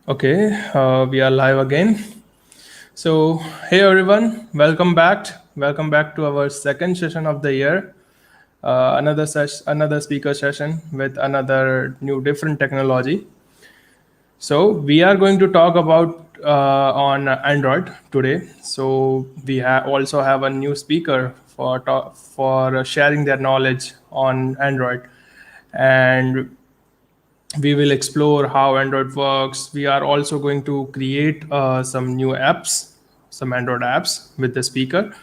Okay, we are live again. So, hey everyone, welcome back. Welcome back to our second session of the year. Another speaker session with another new different technology. So, we are going to talk about on Android today. So, also have a new speaker for sharing their knowledge on Android, and we will explore how Android works. We are also going to create some new apps, some Android apps with the speaker.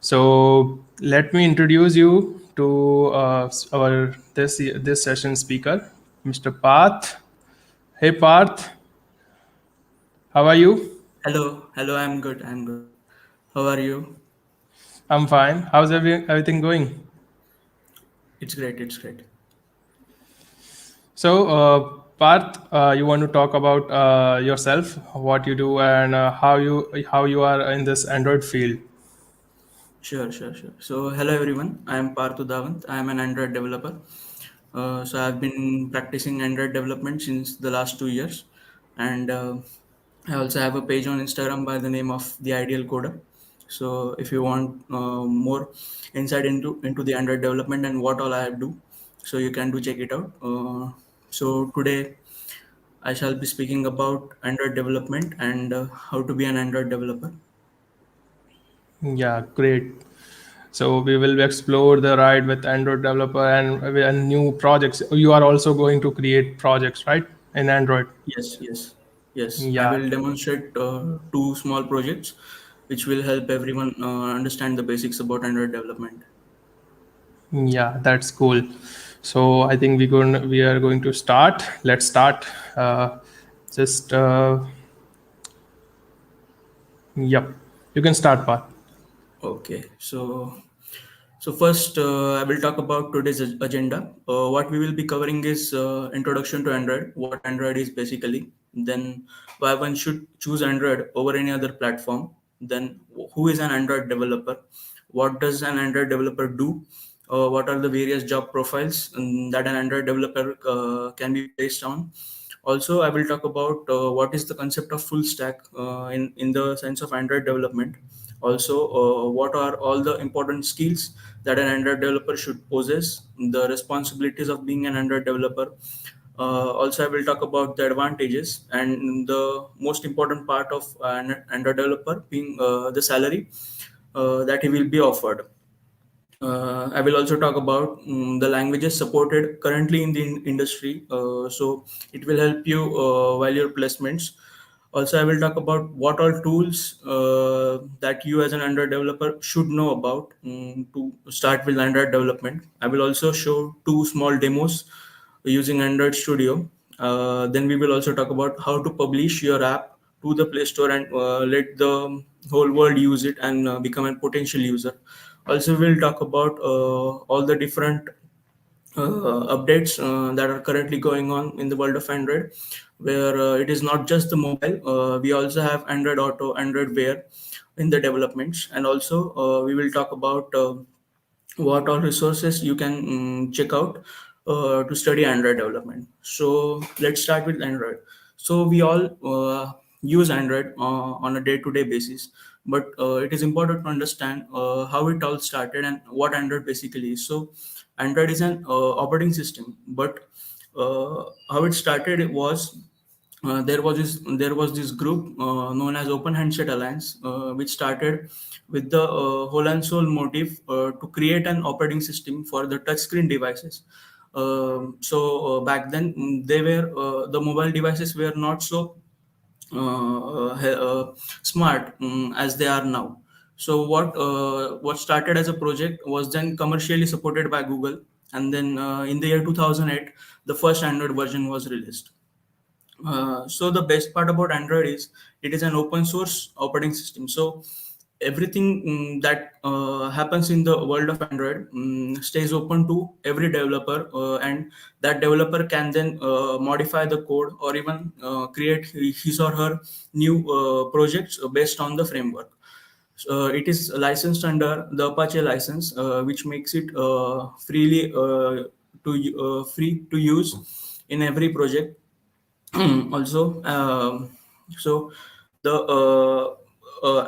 So let me introduce you to our this session speaker, Mr. Parth. Hey Parth, how are you? Hello, I'm good. How are you? I'm fine. How's everything going? It's great. So, Parth, you want to talk about yourself, what you do, and how you are in this Android field. Sure. So, hello everyone. I am Parth Udawant. I am an Android developer. So, I've been practicing Android development since the last 2 years, and I also have a page on Instagram by the name of the Ideal Coder. So, if you want more insight into the Android development and what all I do, so you can do check it out. So today I shall be speaking about Android development and how to be an Android developer. Yeah, great. So we will explore the ride with Android developer and new projects. You are also going to create projects, right? In Android. Yes. I Yeah, will demonstrate two small projects which will help everyone understand the basics about Android development. yeah, that's cool. So I think we are going to start. Let's start. Uh, just yep. You can start, Path. Okay, so first I will talk about today's agenda. What we will be covering is introduction to Android, what Android is basically, then why one should choose Android over any other platform, then who is an Android developer, what does an Android developer do, what are the various job profiles that an Android developer can be placed on. Also, I will talk about what is the concept of full stack in the sense of Android development. Also, what are all the important skills that an Android developer should possess, the responsibilities of being an Android developer. Also, I will talk about the advantages and the most important part of an Android developer being the salary that he will be offered. I will also talk about the languages supported currently in the industry. So it will help you while your placements. Also, I will talk about what all tools that you as an Android developer should know about to start with Android development. I will also show two small demos using Android Studio. Then we will also talk about how to publish your app to the Play Store and let the whole world use it and become a potential user. Also, we'll talk about all the different updates that are currently going on in the world of Android, where it is not just the mobile. We also have Android Auto, Android Wear in the developments, and also we will talk about what all resources you can check out to study Android development. So let's start with Android. So we all use Android on a day-to-day basis, but it is important to understand how it all started and what Android basically is. So Android is an operating system, but how it started was there was this group known as Open Handset Alliance, which started with the whole and soul motive to create an operating system for the touchscreen devices. So back then, they were the mobile devices were not so smart as they are now. So what started as a project was then commercially supported by Google, and then in the year 2008, the first Android version was released. So the best part about Android is it is an open source operating system. So everything that happens in the world of Android stays open to every developer, and that developer can then modify the code or even create his or her new projects based on the framework. It is licensed under the Apache license, which makes it free to use in every project. Also, so the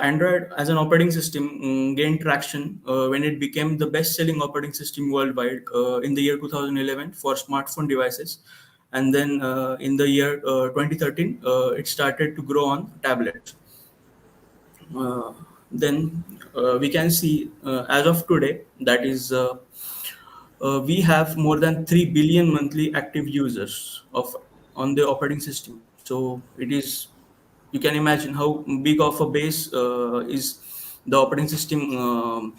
Android as an operating system gained traction when it became the best-selling operating system worldwide in the year 2011 for smartphone devices, and then in the year 2013 it started to grow on tablets. Uh, then we can see as of today that is we have more than 3 billion monthly active users of on the operating system. So it is, you can imagine how big of a base is the operating system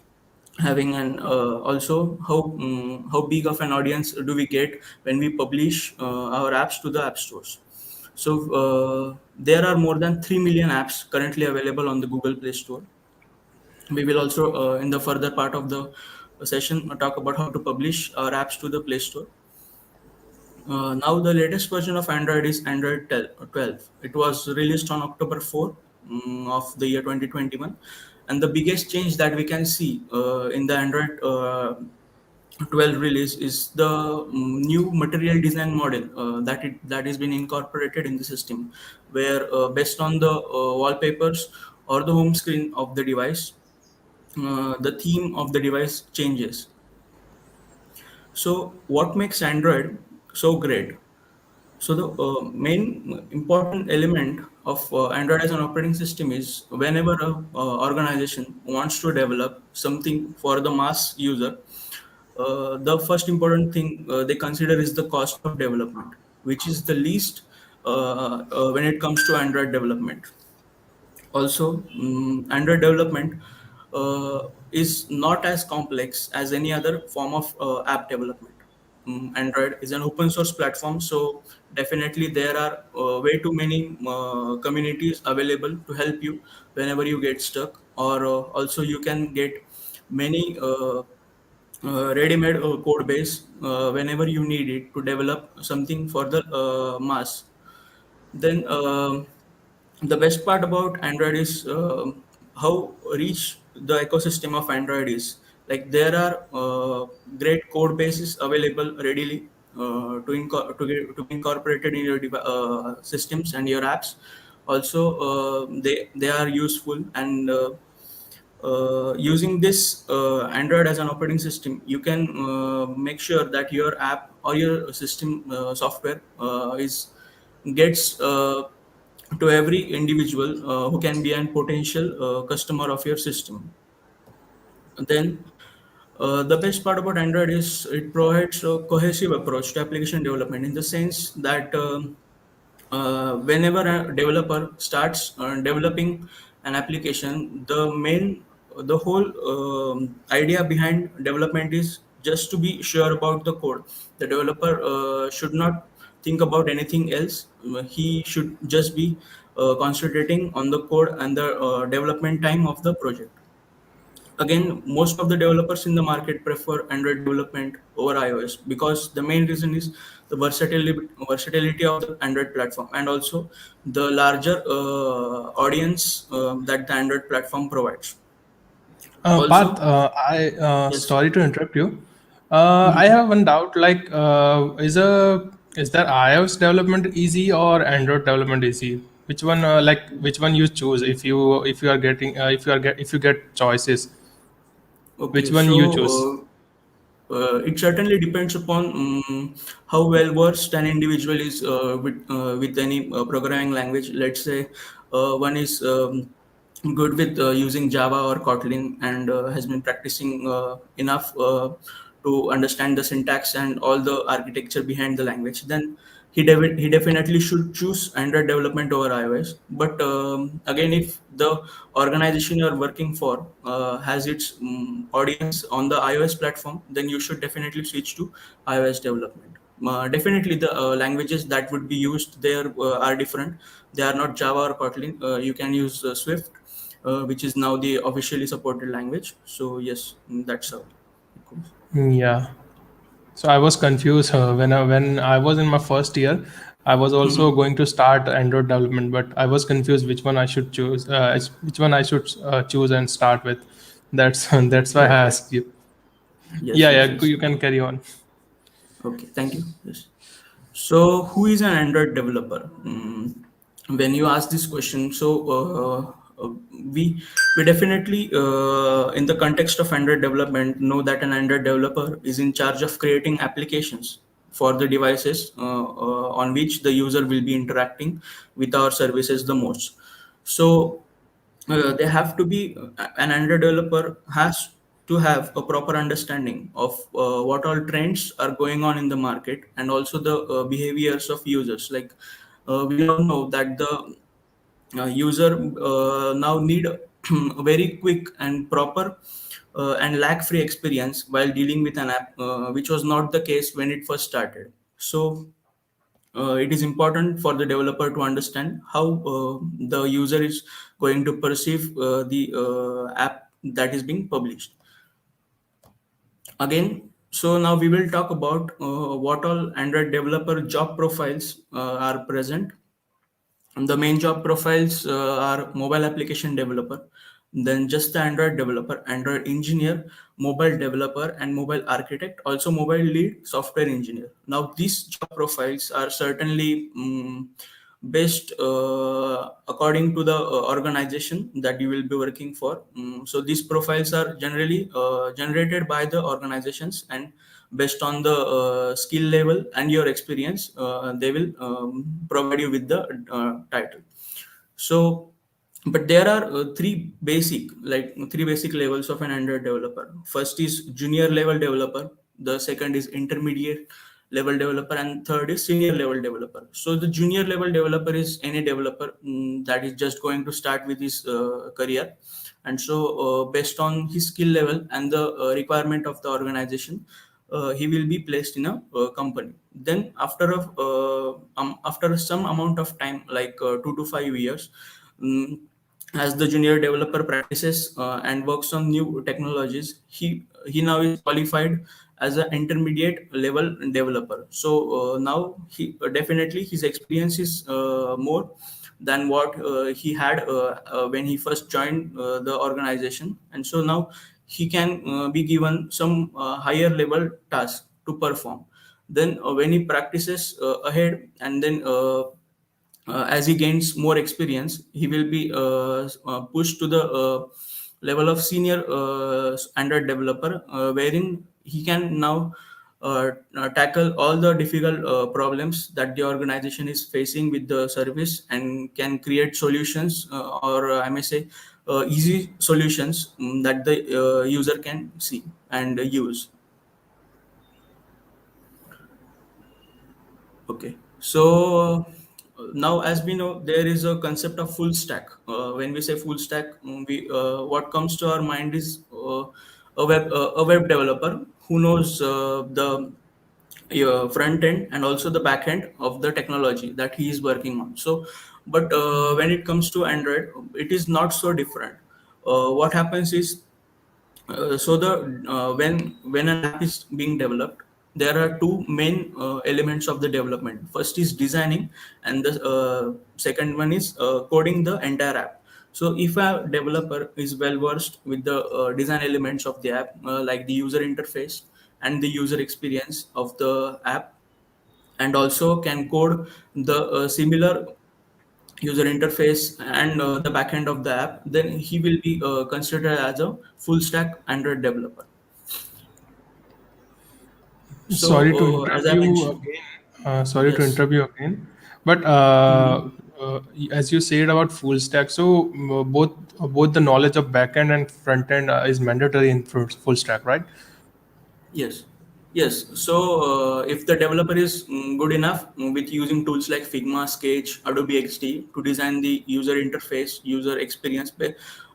having, and also how big of an audience do we get when we publish our apps to the app stores. So there are more than 3 million apps currently available on the Google Play Store. We will also in the further part of the session talk about how to publish our apps to the Play Store. Now the latest version of Android is Android 12. It was released on October 4 of the year 2021, and the biggest change that we can see in the Android 12 release is the new material design model that is being incorporated in the system, where based on the wallpapers or the home screen of the device, the theme of the device changes. So, what makes Android so great? So, the main important element of Android as an operating system is whenever a organization wants to develop something for the mass user, the first important thing they consider is the cost of development, which is the least when it comes to Android development. Also, Android development is not as complex as any other form of app development. Android is an open source platform, so definitely there are way too many communities available to help you whenever you get stuck, or also you can get many ready-made code base whenever you need it to develop something for the mass. Then the best part about Android is how rich the ecosystem of Android is. Like there are great code bases available readily to be incorporated in your systems and your apps. Also, they are useful, and using this Android as an operating system, you can make sure that your app or your system software is gets to every individual who can be a potential customer of your system. Then the best part about Android is it provides a cohesive approach to application development, in the sense that whenever a developer starts developing an application, the whole idea behind development is just to be sure about the code. The developer should not think about anything else. He should just be concentrating on the code and the development time of the project. Again, most of the developers in the market prefer Android development over iOS, because the main reason is the versatility of the Android platform, and also the larger audience that the Android platform provides. Parth, Also, I yes. sorry to interrupt you. I Mhm. have one doubt. Like, is there iOS development easy or Android development easy? Which one, which one you choose if you are getting if you get choices? Which Okay, one so you choose? it certainly depends upon how well versed an individual is with any programming language. Let's say one is good with using Java or Kotlin, and has been practicing enough to understand the syntax and all the architecture behind the language. Then he definitely should choose Android development over iOS. But again, if the organization you're working for has its audience on the iOS platform, then you should definitely switch to iOS development. Definitely, the languages that would be used there are different. They are not Java or Kotlin. You can use Swift, which is now the officially supported language. So yes, that's how it goes. Yeah. So I was confused when I was in my first year. I was also going to start Android development, but I was confused which one I should choose. Which one I should choose and start with. That's that's why I Right, right. asked you. Yes, Yeah, yes, yeah. yes. You can carry on. Okay, thank you. Yes. So, who is an Android developer? When you ask this question, we definitely, in the context of Android development, know that an Android developer is in charge of creating applications for the devices on which the user will be interacting with our services the most. So, they have to be an Android developer has to have a proper understanding of what all trends are going on in the market, and also the behaviors of users. Like we all know that the user now need a very quick and proper and lag free experience while dealing with an app, which was not the case when it first started. So it is important for the developer to understand how the user is going to perceive the app that is being published. Again, so now we will talk about what all Android developer job profiles are present. And the main job profiles are mobile application developer, then just the Android developer, Android engineer, mobile developer, and mobile architect, also mobile lead, software engineer. Now, these job profiles are certainly based according to the organization that you will be working for. So, these profiles are generally generated by the organizations, and based on the skill level and your experience, they will provide you with the title. So, but there are three basic levels of an Android developer. First is junior level developer, the second is intermediate level developer, and third is senior level developer. So the junior level developer is any developer that is just going to start with his career, and so based on his skill level and the requirement of the organization, he will be placed in a company. Then after some amount of time, like 2 to 5 years, um, as the junior developer practices and works on new technologies, he now is qualified as an intermediate level developer. So now he definitely his experience is more than what he had when he first joined the organization, and so now he can be given some higher level task to perform. Then when he practices ahead, and then as he gains more experience, he will be pushed to the level of senior Android developer, wherein he can now tackle all the difficult problems that the organization is facing with the service, and can create solutions, or I may say easy solutions, that the user can see and use. Okay, so now, as we know, there is a concept of full stack. When we say full stack, we what comes to our mind is a web developer who knows the front end and also the back end of the technology that he is working on. So, but when it comes to Android, it is not so different. What happens is, so the when an app is being developed, there are two main elements of the development. First is designing, and the second one is coding the entire app. So if a developer is well versed with the design elements of the app, like the user interface and the user experience of the app, and also can code the similar user interface and the backend of the app, then he will be considered as a full stack Android developer. So, Sorry to as interrupt I you mentioned, again. Sorry to yes. interrupt you again. But Mhm. as you said about full stack, so both the knowledge of backend and front end is mandatory in full stack, right? Yes, yes. So, if the developer is good enough with using tools like Figma, Sketch, Adobe XD to design the user interface, user experience,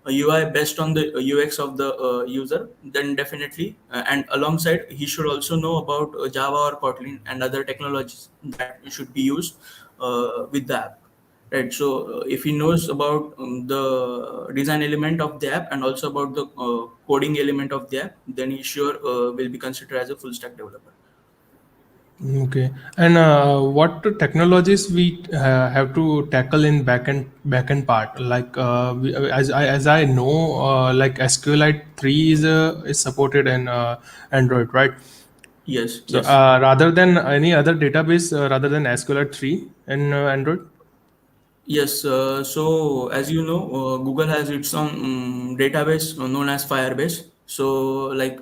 UI based on the UX of the user, then definitely, and alongside, he should also know about Java or Kotlin and other technologies that should be used with the app. Right. So if he knows about the design element of the app and also about the coding element of the app, then he sure will be considered as a full stack developer. Okay. And what technologies we have to tackle in backend part? Like as I know, like SQLite 3 is supported in Android, right? Yes, So yes. rather than any other database, rather than SQLite 3 in Android. Yes, so as you know, Google has its own database known as Firebase. So, like,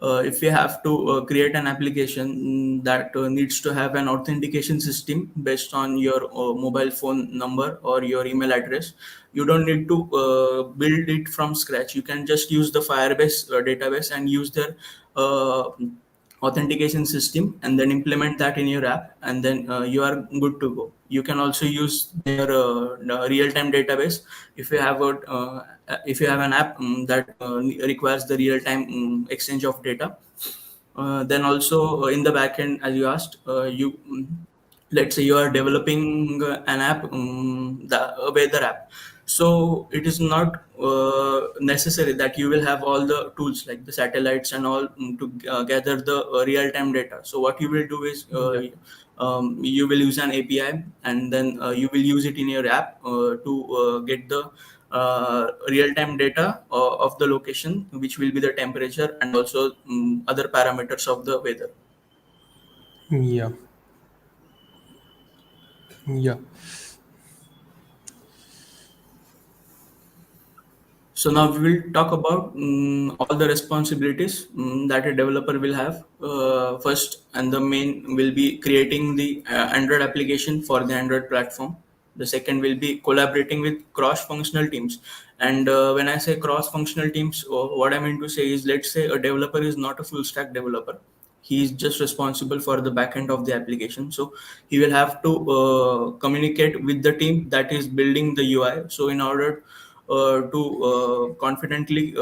if you have to create an application that needs to have an authentication system based on your mobile phone number or your email address, you don't need to build it from scratch. You can just use the Firebase database and use their uh, authentication system and then implement that in your app, and then you are good to go. You can also use their real-time database if you have a if you have an app that requires the real-time exchange of data. Then also in the backend, as you asked, let's say you are developing an app, a weather app. So it is not necessary that you will have all the tools like the satellites and all to gather the real-time data. So what you will do is Yeah. you will use an API, and then you will use it in your app to get the real-time data of the location, which will be the temperature and also other parameters of the weather. Yeah. Yeah. So now we will talk about all the responsibilities that a developer will have. First, and the main will be creating the Android application for the Android platform. The second will be collaborating with cross-functional teams. And when I say cross-functional teams, what I mean to say is, let's say a developer is not a full stack developer. He is just responsible for the backend of the application. So he will have to communicate with the team that is building the UI. So in order to confidently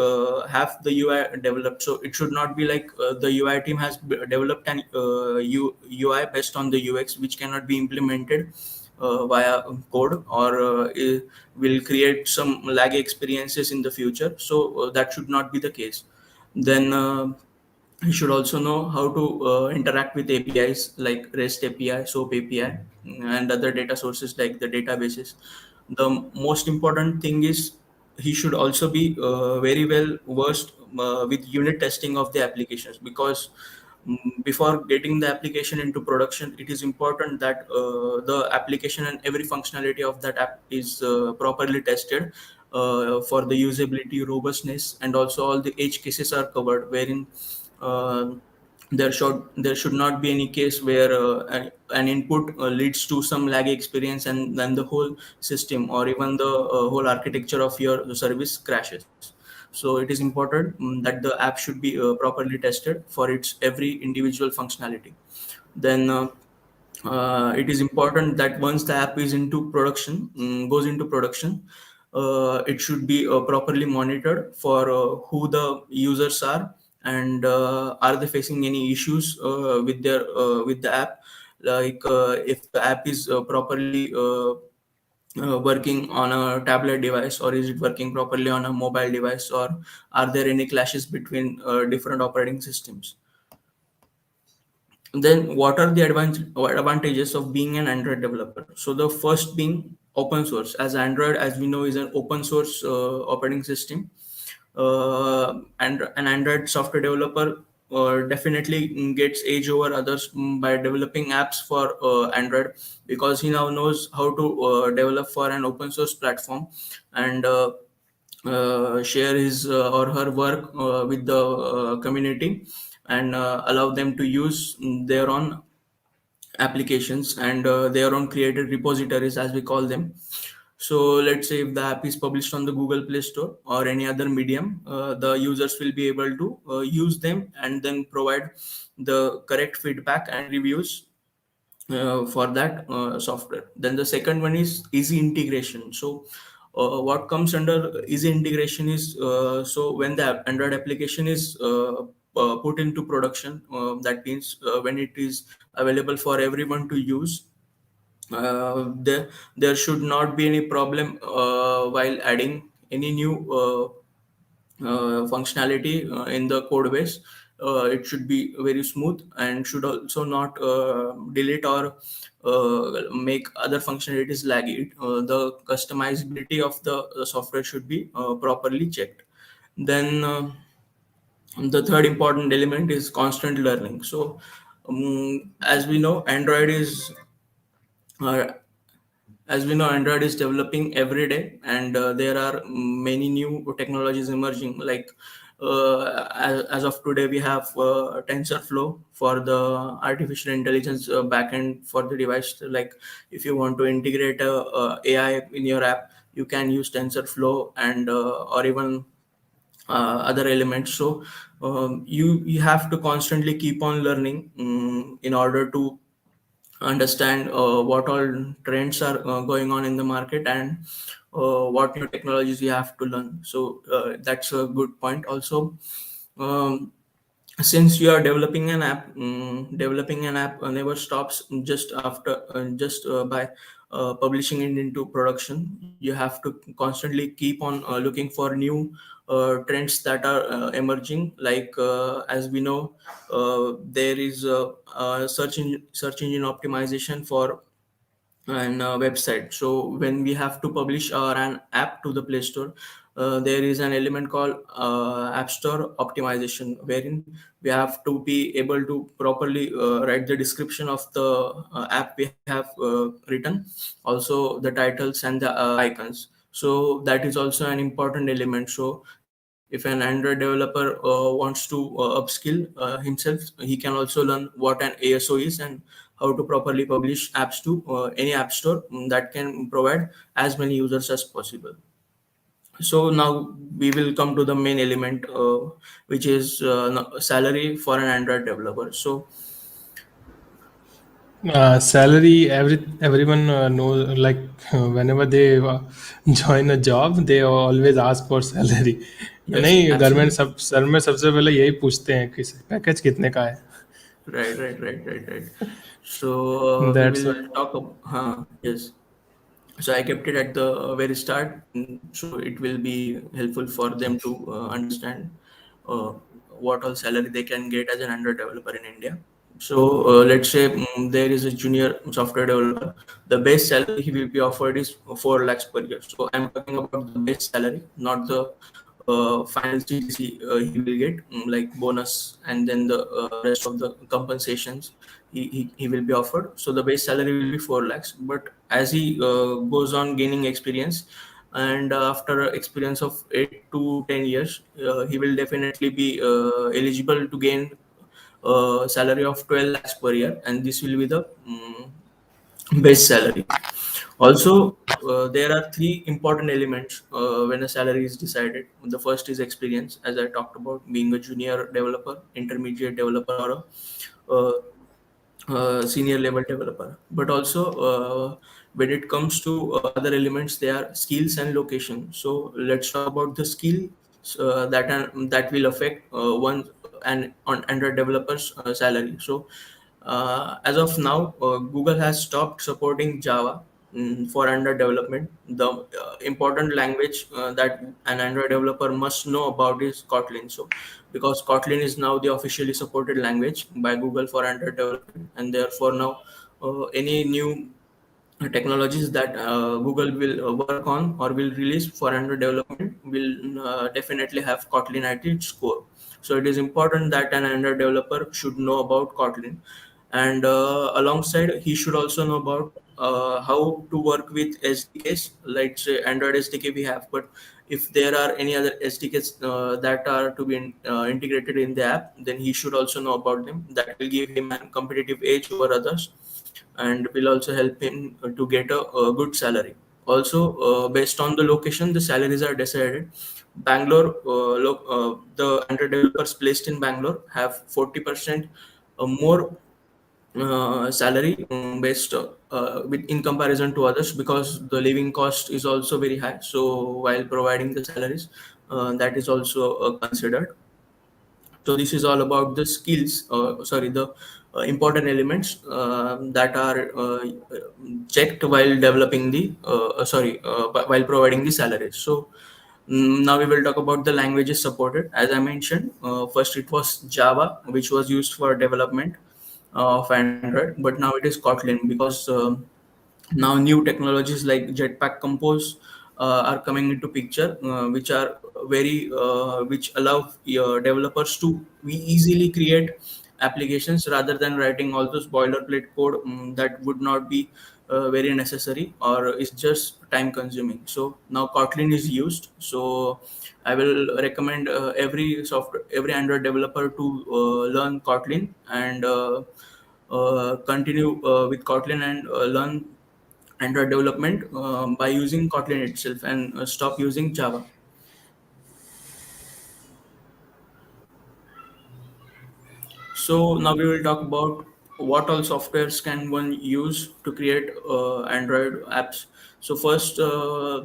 have the UI developed. So it should not be like the UI team has developed an UI based on the UX, which cannot be implemented via code, or will create some lag experiences in the future. So that should not be the case. Then you should also know how to interact with APIs like REST API, SOAP API, and other data sources like the databases. The most important thing is he should also be very well versed with unit testing of the applications, because before getting the application into production, it is important that the application and every functionality of that app is properly tested for the usability, robustness, and also all the edge cases are covered, wherein uh, there should not be any case where an input leads to some lag experience, and then the whole system or even the whole architecture of your service crashes. So it is important that the app should be properly tested for its every individual functionality. Then it is important that once the app is into production, goes into production, it should be properly monitored for who the users are, and are they facing any issues with the app, like if the app is properly working on a tablet device, or is it working properly on a mobile device, or are there any clashes between different operating systems. Then what are the advantages of being an Android developer? So the first being open source, as Android, as we know, is an open source operating system. And an Android software developer definitely gets edge over others by developing apps for Android, because he now knows how to develop for an open source platform, and share his or her work with the community, and allow them to use their own applications and their own created repositories, as we call them. So let's say if the app is published on the Google Play Store or any other medium, the users will be able to use them and then provide the correct feedback and reviews for that software. Then the second one is easy integration. So what comes under easy integration is, so when the Android application is put into production, that means when it is available for everyone to use, there should not be any problem while adding any new functionality in the code base. It should be very smooth and should also not delete or make other functionalities laggy. The customizability of the software should be properly checked. Then The third important element is constant learning. So as we know, uh, Android is developing every day, and there are many new technologies emerging. Like as of today, we have TensorFlow for the artificial intelligence backend for the device. Like if you want to integrate AI in your app, you can use TensorFlow and or even other elements. So you have to constantly keep on learning in order to understand what all trends are going on in the market, and what new technologies you have to learn. So that's a good point. Also, um, since you are developing an app never stops just after by publishing it into production. You have to constantly keep on looking for new trends that are emerging. Like as we know, there is search engine optimization for and website. So when we have to publish an app to the Play Store, there is an element called App Store optimization, wherein we have to be able to properly write the description of the app we have written, also the titles and the icons. So that is also an important element. So if an Android developer wants to upskill himself, he can also learn what an ASO is and how to properly publish apps to any app store that can provide as many users as possible. So now we will come to the main element, which is salary for an Android developer. So Salary, everyone knows, like whenever they join a job, they always ask for salary. yes, नहीं, घर में absolutely. सब sir में सबसे पहले यही पूछते हैं कि पैकेज कितने का है. Right. So we That's will why. talk about, yes. So I kept it at the very start, so it will be helpful for them to understand uh, what all salary they can get as an Android developer in India. So let's say there is a junior software developer. The base salary he will be offered is 4 lakhs per year. So I'm talking about the base salary, not the final CTC he will get, like bonus and then the rest of the compensations he will be offered. So the base salary will be 4 lakhs. But as he goes on gaining experience, and after experience of 8 to 10 years, he will definitely be eligible to gain salary of 12 lakhs per year, and this will be the base salary. Also, there are three important elements when a salary is decided. The first is experience, as I talked about, being a junior developer, intermediate developer, or a senior level developer. But also, when it comes to other elements, they are skills and location. So let's talk about the skill that will affect one and on Android developers salary. So as of now, Google has stopped supporting Java for Android development. The important language that an Android developer must know about is Kotlin. So, because Kotlin is now the officially supported language by Google for Android development, and therefore now any new technologies that Google will work on or will release for Android development will definitely have Kotlin at its core. So it is important that an Android developer should know about Kotlin, and alongside he should also know about how to work with SDKs. Like say Android SDK we have, but if there are any other SDKs that are to be integrated in the app, then he should also know about them. That will give him a competitive edge over others, and will also help him to get a good salary. Also, based on the location, the salaries are decided. Bangalore, the Android developers placed in Bangalore have 40% more salary based with in comparison to others, because the living cost is also very high. So while providing the salaries, that is also considered. So this is all about the skills, sorry, the important elements that are checked while developing the, while providing the salaries. So now we will talk about the languages supported. As I mentioned, first it was Java, which was used for development of Android, but now it is Kotlin, because now new technologies like Jetpack Compose are coming into picture, which are which allow developers to we easily create applications rather than writing all those boilerplate code that would not be very necessary or is just time consuming. So now Kotlin is used. So I will recommend every Android developer to learn Kotlin and continue with Kotlin and learn Android development by using Kotlin itself and stop using Java. So now we will talk about what all softwares can one use to create Android apps. So first,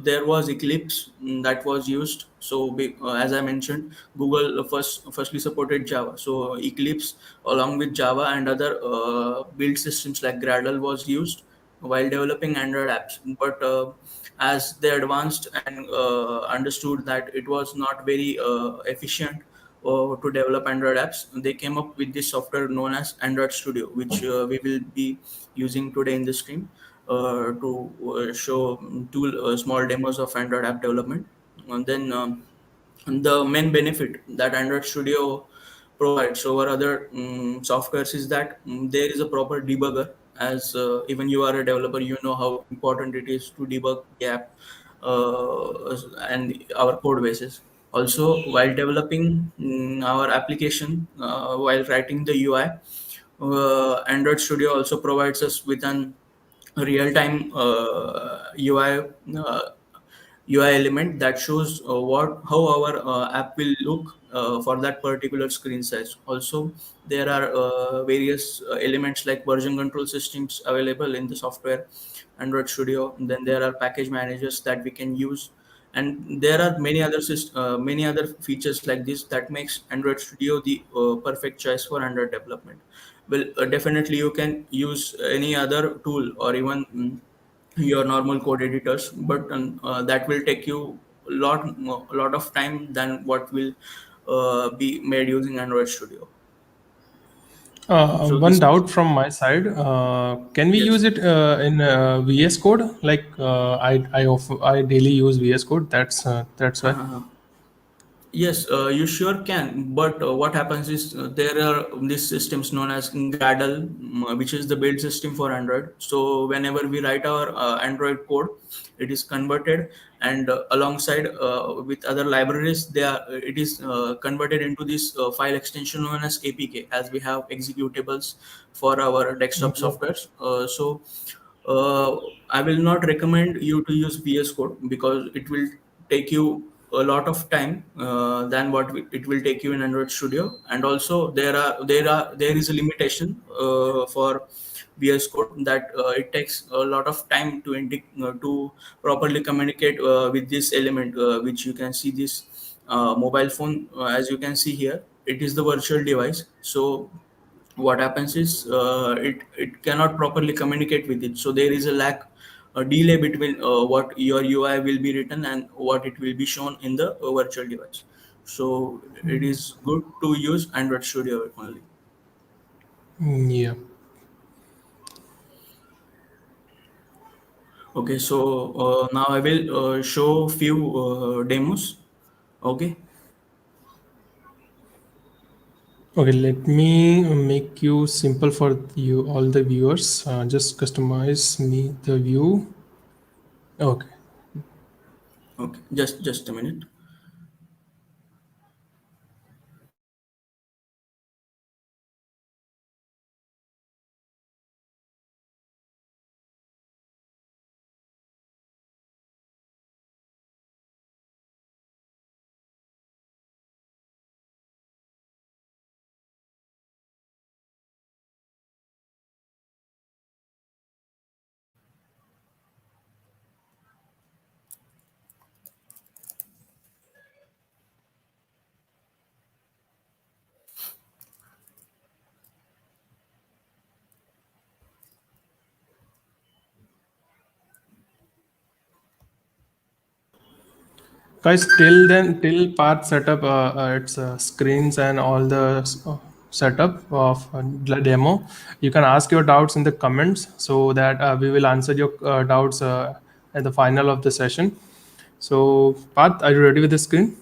there was Eclipse that was used. So as I mentioned, Google firstly supported Java. So Eclipse, along with Java and other build systems like Gradle, was used while developing Android apps. But as they advanced and understood that it was not very efficient to develop Android apps, they came up with this software known as Android Studio, which we will be using today in the stream to show two small demos of Android app development. And then the main benefit that Android Studio provides over other softwares is that there is a proper debugger. As even you are a developer, you know how important it is to debug the app and our code bases. Also, while developing our application, while writing the UI, Android Studio also provides us with an real-time UI element that shows what how our app will look for that particular screen size. Also, there are various elements like version control systems available in the software Android Studio. And then there are package managers that we can use, and there are many other features like this that makes Android Studio the perfect choice for Android development. Well, definitely you can use any other tool or even your normal code editors, but that will take you a lot of time than what will be made using Android Studio. So One this is doubt from my side. Can we use yes. it in VS Code? Like I daily use VS Code. That's why. Yes, you sure can. But what happens is there are these systems known as Gradle, which is the build system for Android. So whenever we write our Android code, it is converted, and alongside with other libraries, it is converted into this file extension known as APK, as we have executables for our desktop Yeah. softwares. So uh, I will not recommend you to use VS Code because it will take you a lot of time than it will take you in Android Studio. And also there is a limitation for VS Code that it takes a lot of time to properly communicate with this element, which you can see this mobile phone, as you can see here. It is the virtual device. So what happens is it cannot properly communicate with it, so there is a delay between what your UI will be written and what it will be shown in the virtual device. So it is good to use Android Studio only. Yeah. Okay, so now I will show few demos. Okay. Okay. Let me make you simple for you all the viewers. Just customize me the view. Okay. Okay, just a minute. Guys, till Path setup its screens and all the setup of the demo, you can ask your doubts in the comments so that we will answer your doubts at the final of the session. So, Path, are you ready with the screen?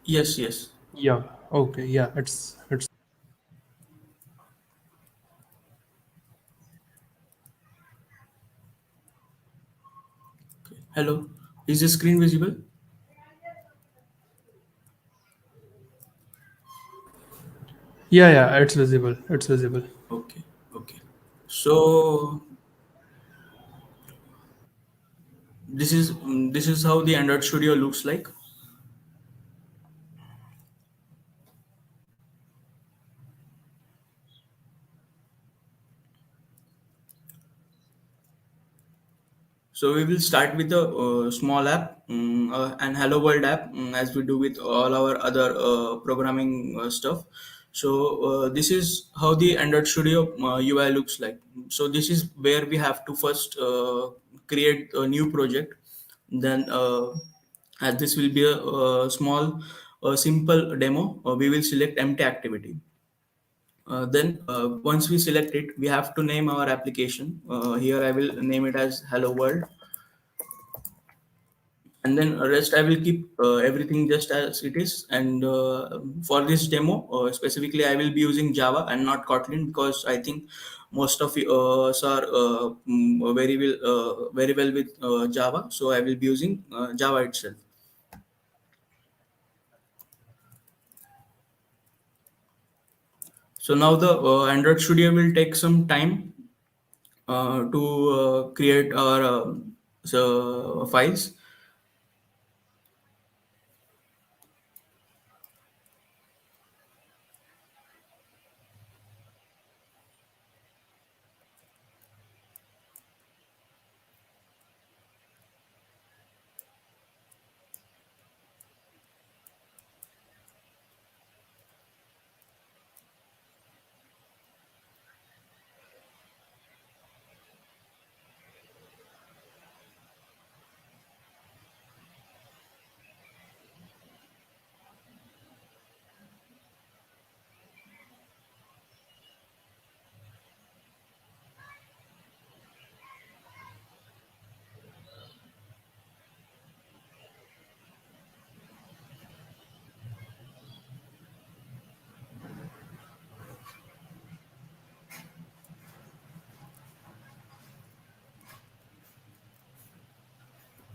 Yes, yes. Yeah. Okay. Yeah. It's. Okay. Hello. Is the screen visible? Yeah. Yeah. It's visible. It's visible. Okay. Okay. So this is how the Android Studio looks like. So we will start with a small app, an Hello World app, as we do with all our other programming stuff. So this is how the Android Studio UI looks like. So this is where we have to first create a new project. Then, as this will be a, small, simple demo, we will select empty activity. Then once we select it, we have to name our application. Here I will name it as Hello World, and then rest I will keep everything just as it is. And for this demo specifically, I will be using Java and not Kotlin, because I think most of us are very well with Java, so I will be using Java itself. So now the Android Studio will take some time to create our files.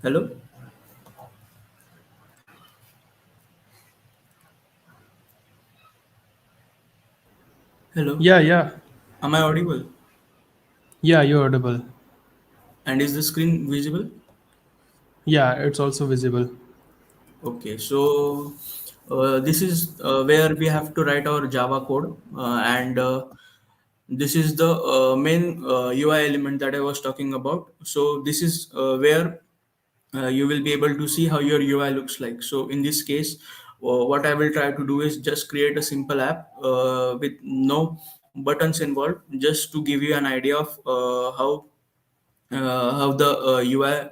Hello, hello, Yeah. Yeah. am I audible? Yeah. You're audible. And is the screen visible? Yeah. It's also visible. Okay, so this is where we have to write our Java code, and this is the main UI element that I was talking about. So this is where you will be able to see how your UI looks like. So in this case, what I will try to do is just create a simple app with no buttons involved, just to give you an idea of how the UI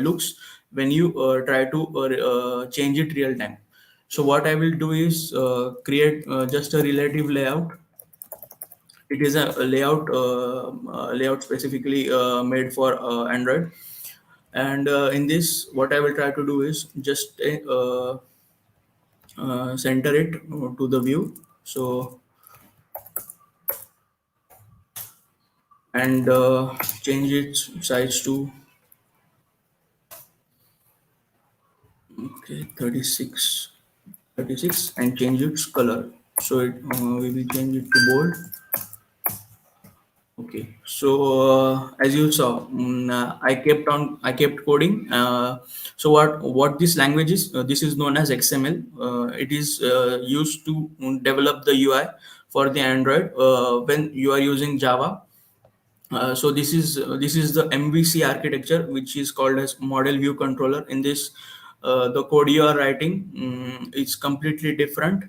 looks when you try to change it real time. So what I will do is create just a relative layout. It is a layout specifically made for Android. And in this, what I will try to do is just center it to the view. So, and change its size to, okay, 36, and change its color. So we will change it to bold. Okay. So as you saw, I kept coding. So what this language is? This is known as XML. It is used to develop the UI for the Android when you are using Java. So this is the MVC architecture, which is called as Model View Controller. In this, the code you are writing is completely different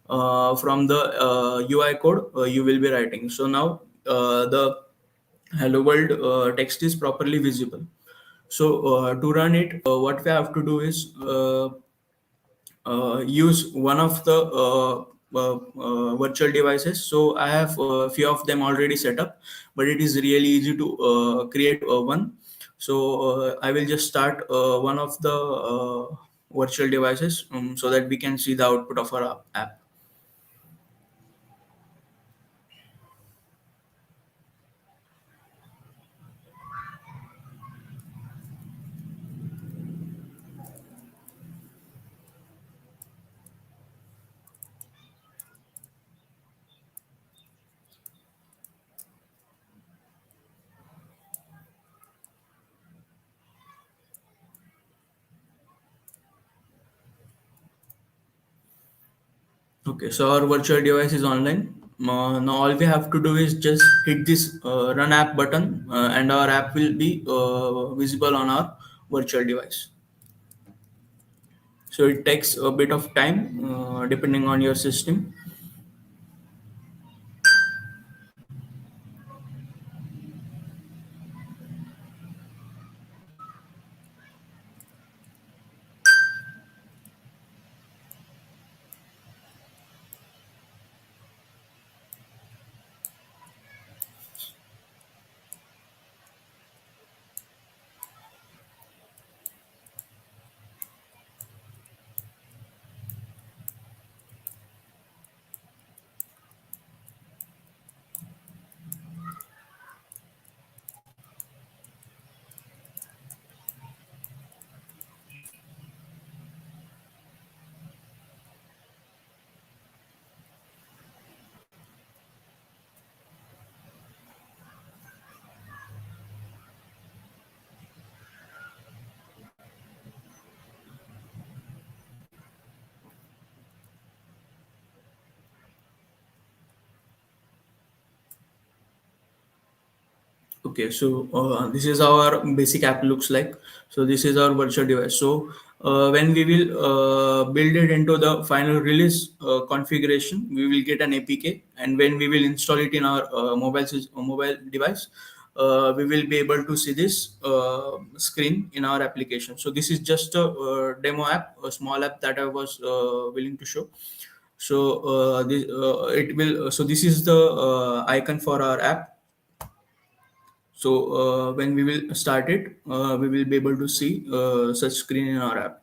from the UI code you will be writing. So now the Hello World text is properly visible. So to run it, what we have to do is use one of the virtual devices. So I have a few of them already set up, but it is really easy to create one. So I will just start one of the virtual devices so that we can see the output of our app. Okay, so our virtual device is online. Now all we have to do is just hit this run app button, and our app will be visible on our virtual device. So it takes a bit of time depending on your system. Okay, so this is how our basic app looks like. So this is our virtual device. So when we will build it into the final release configuration, we will get an APK, and when we will install it in our mobile device, we will be able to see this screen in our application. So this is just a demo app, a small app that I was willing to show. So this is the icon for our app. So when we will start it, we will be able to see such screen in our app.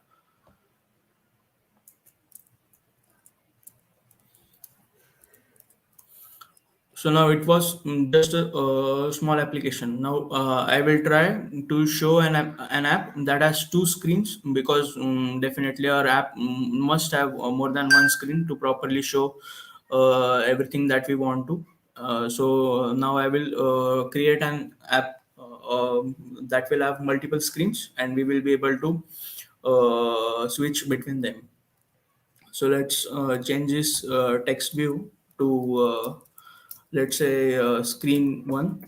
So now it was just a small application. Now I will try to show an app that has two screens, because definitely our app must have more than one screen to properly show everything that we want to. So now I will create an app that will have multiple screens, and we will be able to switch between them. So let's change this text view to let's say screen one,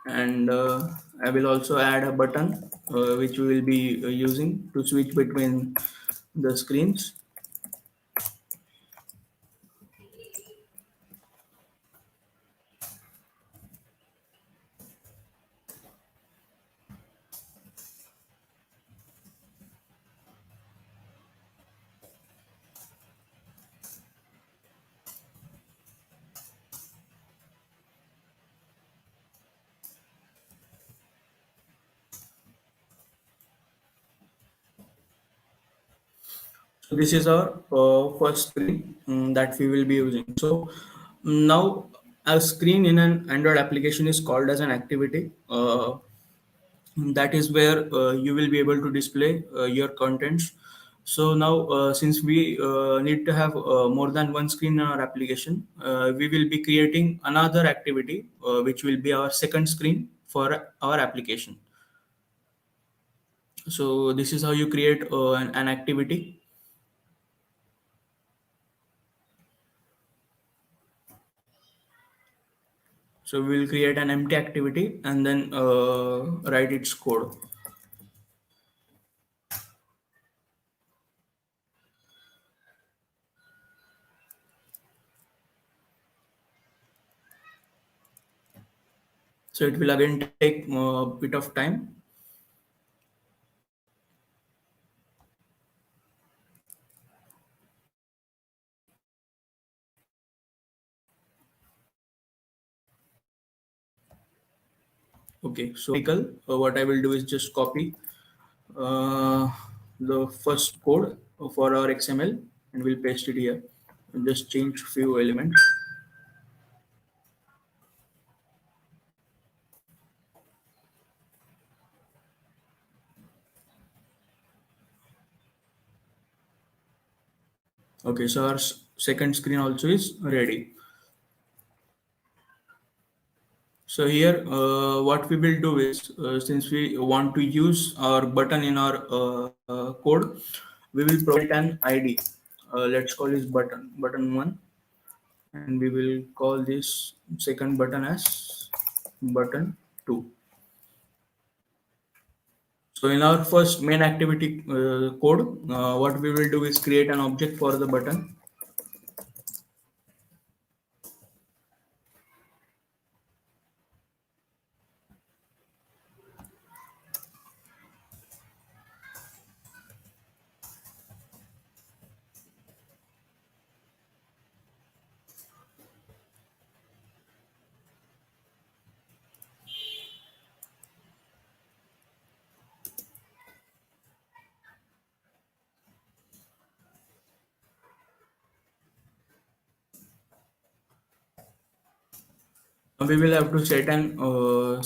and I will also add a button which we will be using to switch between the screens. So this is our first screen that we will be using. So now a screen in an Android application is called as an activity. That is where you will be able to display your contents. So now since we need to have more than one screen in our application, we will be creating another activity which will be our second screen for our application. So this is how you create an activity. So we will create an empty activity and then write its code. So it will again take a bit of time. Okay, so what I will do is just copy uh, the first code for our XML and we'll paste it here. And just change few elements. Okay, so our second screen also is ready. So here, what we will do is, since we want to use our button in our code, we will provide it an ID. Let's call this button one, and we will call this second button as button two. So in our first main activity code, what we will do is create an object for the button. We will have to set an on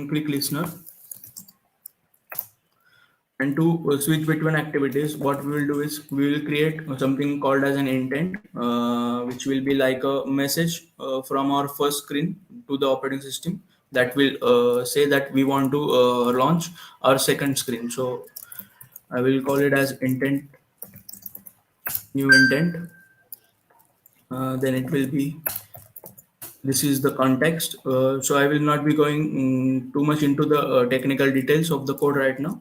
click listener. And to switch between activities, what we will do is we will create something called as an intent, which will be like a message from our first screen to the operating system that will say that we want to launch our second screen. So I will call it as intent, new intent. Then it will be, this is the context. So I will not be going too much into the technical details of the code right now.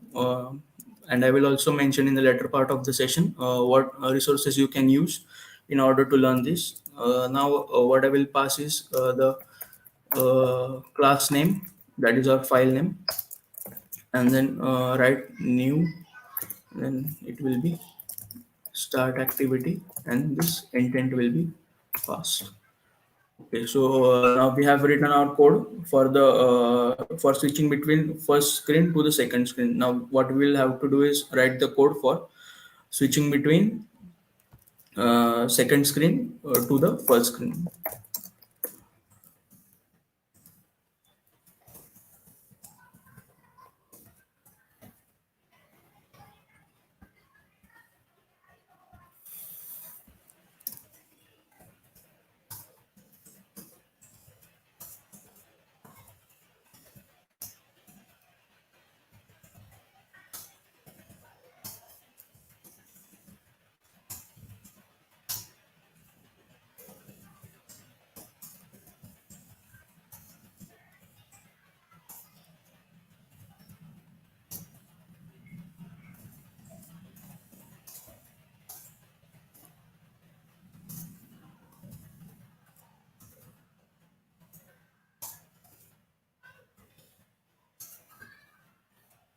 And I will also mention in the later part of the session what resources you can use in order to learn this. Now what I will pass is the class name, that is our file name, and then write new, then it will be start activity, and this intent will be passed. Okay, so now we have written our code for switching between first screen to the second screen. Now what we will have to do is write the code for switching between second screen to the first screen.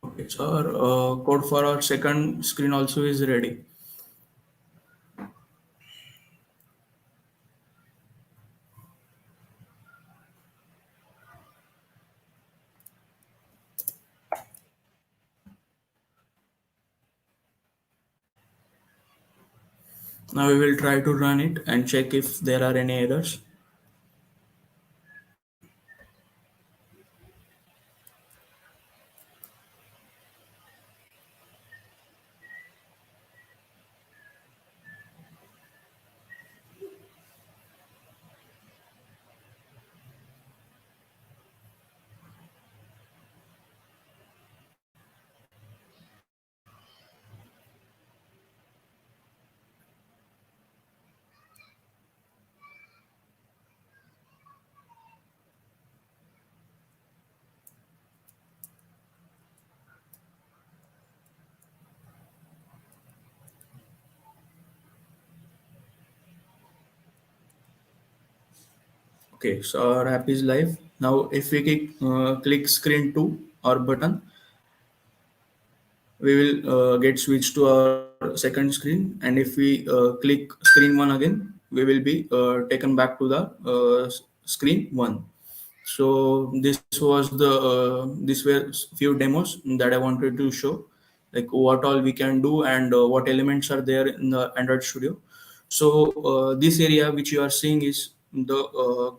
Okay, so our code for our second screen also is ready. Now we will try to run it and check if there are any errors. Okay, so our app is live. Now if we click screen 2 or button, we will get switched to our second screen, and if we click screen 1 again, we will be taken back to the screen 1. So these were few demos that I wanted to show, like what all we can do and what elements are there in the Android Studio. So this area which you are seeing is the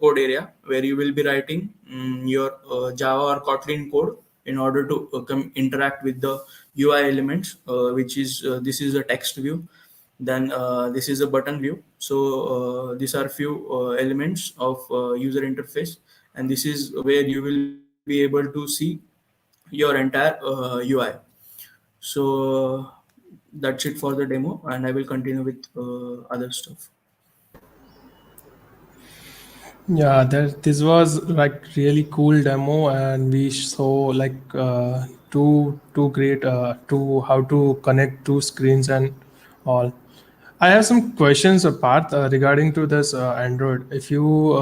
code area where you will be writing your Java or Kotlin code in order to interact with the UI elements, which is this is a text view, then this is a button view. So these are few elements of user interface, and this is where you will be able to see your entire UI. So that's it for the demo, and I will continue with other stuff. Yeah, this was like really cool demo, and we saw like two great two how to connect two screens and all. I have some questions apart regarding to this Android. If you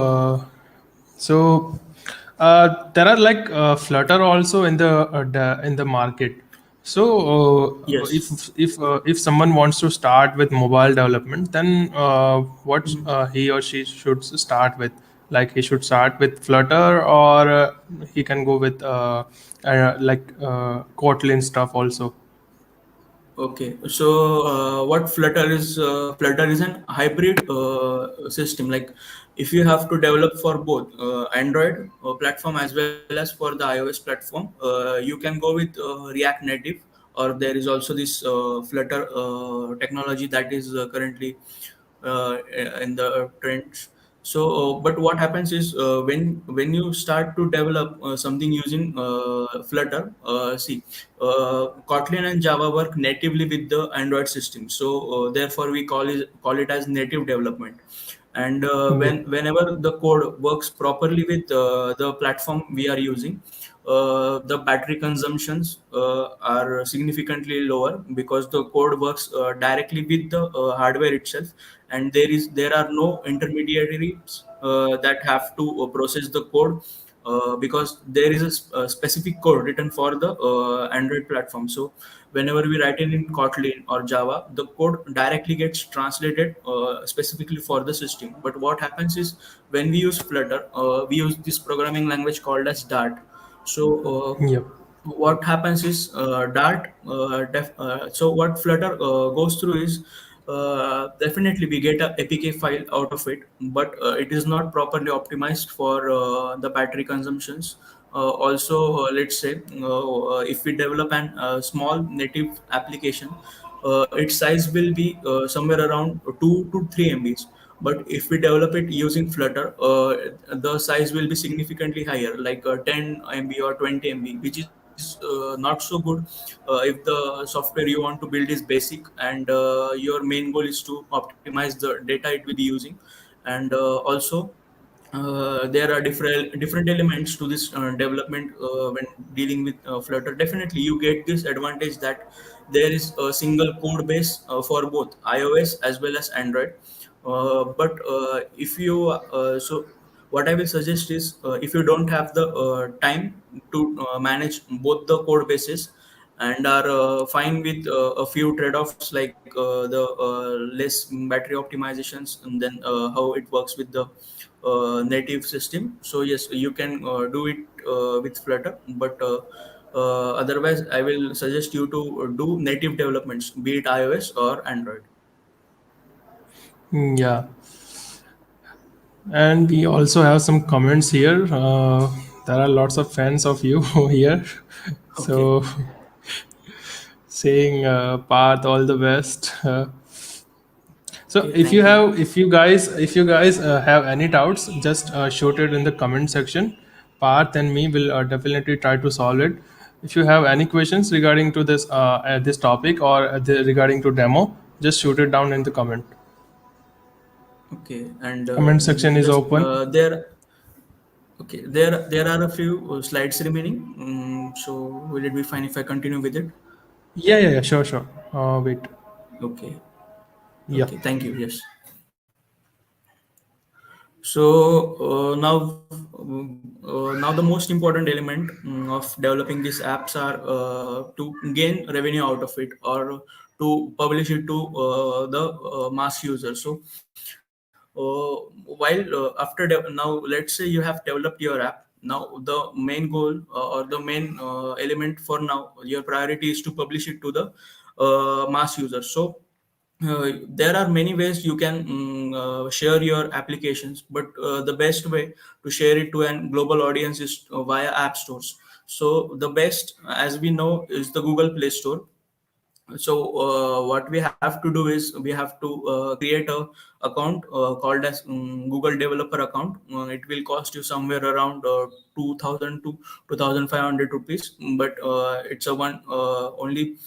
so there are like Flutter also in in the market. So Yes. if someone wants to start with mobile development, then what he or she should start with? Like he should start with Flutter, or he can go with Kotlin stuff also. Okay, so what Flutter is an hybrid system. Like if you have to develop for both Android platform as well as for the iOS platform, you can go with React Native, or there is also this Flutter technology that is currently in the trends. So, but what happens is when you start to develop something using Flutter, see, Kotlin and Java work natively with the Android system. So, therefore, we call it as native development. And Yeah. whenever the code works properly with the platform we are using, the battery consumptions are significantly lower because the code works directly with the hardware itself, and there are no intermediaries that have to process the code, because there is a specific code written for the Android platform. So whenever we write it in Kotlin or Java, the code directly gets translated specifically for the system. But what happens is when we use Flutter, we use this programming language called as Dart. So Yep. what happens is so what Flutter goes through is definitely we get a APK file out of it, but it is not properly optimized for the battery consumptions. Also, let's say if we develop an small native application, its size will be somewhere around 2 to 3 MBs. But if we develop it using Flutter, the size will be significantly higher, like 10 MB or 20 MB, which is not so good if the software you want to build is basic and your main goal is to optimize the data it will be using. And also there are different elements to this development when dealing with Flutter. Definitely you get this advantage that there is a single code base for both iOS as well as Android. But if you so what I will suggest is if you don't have the time to manage both the code bases and are fine with a few trade-offs like the less battery optimizations, and then how it works with the native system. So yes, you can do it with Flutter, but otherwise I will suggest you to do native developments, be it iOS or Android. Yeah. And we also have some comments here. There are lots of fans of you here. Okay. So saying Parth all the best. So Okay, thank you. if you guys have any doubts, just shoot it in the comment section. Parth and me will definitely try to solve it. If you have any questions regarding to this topic, or regarding to demo, just shoot it down in the comment. Okay, and Comment section is just open. there are a few slides remaining. So will it be fine if I continue with it? Yeah, sure, sure. Wait. Okay. Yeah. Okay, thank you. Yes. So now the most important element of developing these apps are to gain revenue out of it, or to publish it to the mass user. So while now let's say you have developed your app, Now the main goal or the main element for now, your priority is to publish it to the mass users. So there are many ways you can share your applications, but the best way to share it to a global audience is via app stores. So the best, as we know, is the Google Play Store. So what we have to do is we have to create a account called as Google developer account. It will cost you somewhere around 2000 to 2500 rupees, but it's a one only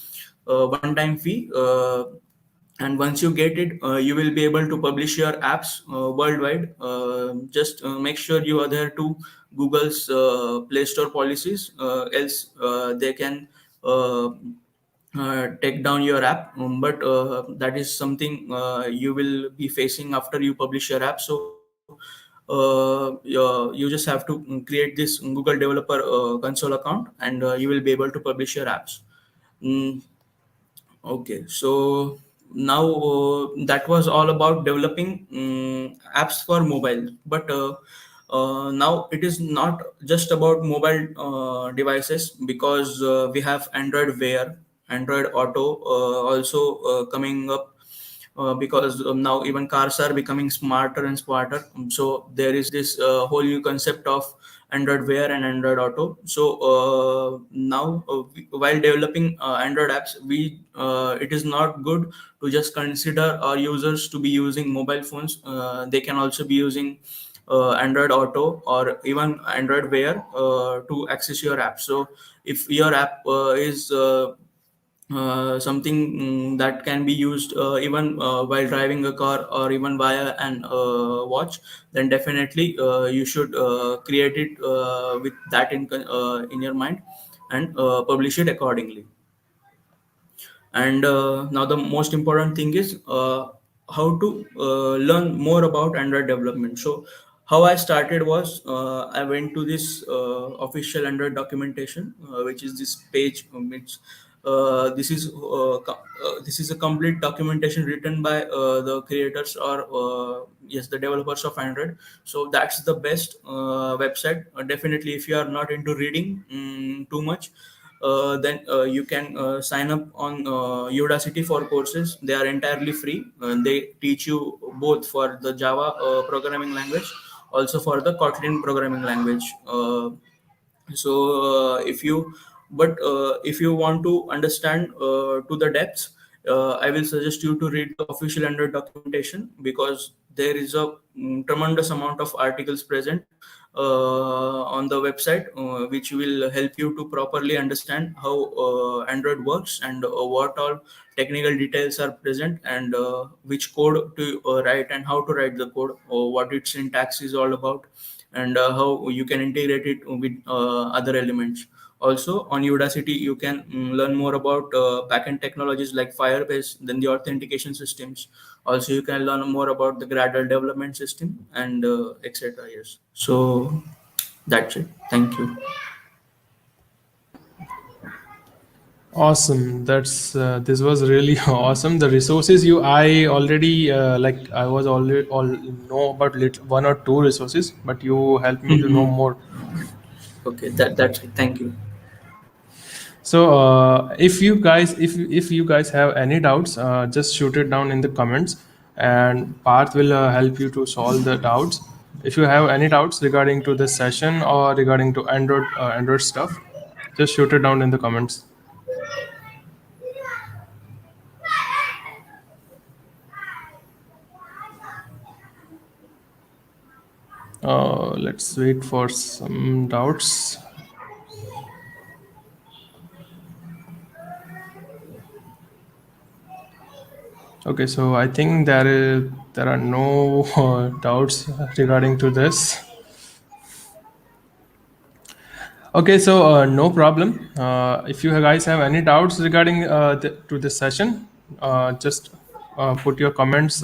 one time fee, and once you get it, you will be able to publish your apps worldwide. Just make sure you adhere to Google's Play Store policies, else they can take down your app. But that is something you will be facing after you publish your app. So you just have to create this Google developer console account, and you will be able to publish your apps. Mm, Okay, so now that was all about developing apps for mobile, but now it is not just about mobile devices, because we have Android Wear, Android Auto also coming up, because now even cars are becoming smarter and smarter. So there is this whole new concept of Android Wear and Android Auto. So now, while developing Android apps, we it is not good to just consider our users to be using mobile phones. They can also be using Android Auto or even Android Wear to access your app. So if your app is something that can be used even while driving a car or even via an watch, then definitely you should create it with that in your mind, and publish it accordingly. And now the most important thing is how to learn more about Android development. So how I started was I went to this official Android documentation, which is this page. Which this is a complete documentation written by the creators, or yes, the developers of Android. So that's the best website. Definitely, if you are not into reading too much, then you can sign up on Udacity for courses. They are entirely free. They teach you both for the Java programming language, also for the Kotlin programming language. If you, but if you want to understand to the depths, I will suggest you to read the official Android documentation, because there is a tremendous amount of articles present on the website, which will help you to properly understand how Android works, and what all technical details are present, and which code to write, and how to write the code, or what its syntax is all about, and how you can integrate it with other elements. Also, on Udacity, you can learn more about backend technologies like Firebase, then the authentication systems. Also, you can learn more about the Gradle development system, and etc. Yes. So that's it. Thank you. Awesome. That's this was really awesome. The resources you I already like I was already all know about one or two resources, but you helped me to know more. Okay, that's it. Thank you. So if you guys have any doubts, just shoot it down in the comments, and Parth will help you to solve the doubts. If you have any doubts regarding to this session or regarding to Android stuff, just shoot it down in the comments. Let's wait for some doubts. Okay, so I think there are no doubts regarding to this. Okay, so no problem. If you guys have any doubts regarding to this session, just put your comments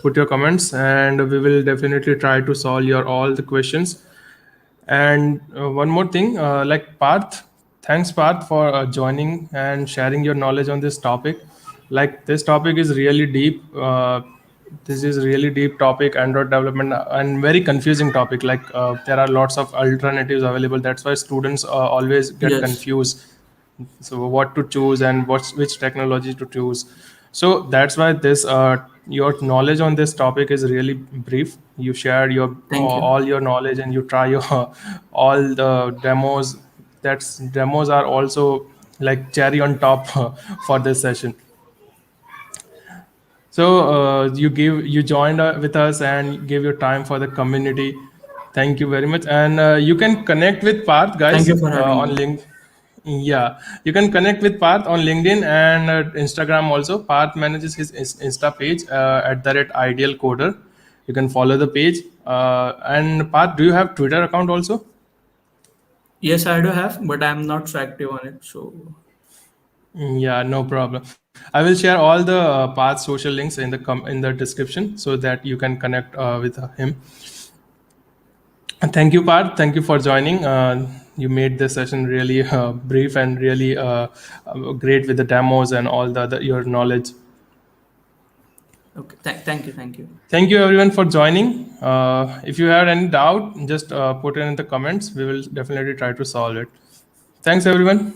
put your comments, and we will definitely try to solve your all the questions. And one more thing, like Parth, thanks Parth for joining and sharing your knowledge on this topic. Like this topic is really deep. This is really deep topic, Android development, and very confusing topic. Like there are lots of alternatives available. That's why students always get Yes. confused. So what to choose and which technology to choose. So that's why this your knowledge on this topic is really brief. You share your Thank you. all your knowledge and you try your all the demos. That's demos are also like cherry on top for this session. So you joined with us and gave your time for the community. Thank you very much. And you can connect with Parth, Thank guys, you for having on me. link. Yeah, you can connect with Parth on LinkedIn and Instagram also. Parth manages his Insta page at the rate Ideal Coder. You can follow the page. And Parth, do you have Twitter account also? Yes, I do have, but I'm not so active on it. So Yeah, no problem. I will share all the Parth's social links in the description so that you can connect with him. And thank you, Parth. Thank you for joining. You made this session really brief and really great with the demos and all your knowledge. okay, thank you, thank you. Thank you, everyone, for joining. If you had any doubt, just put it in the comments. We will definitely try to solve it. Thanks, everyone.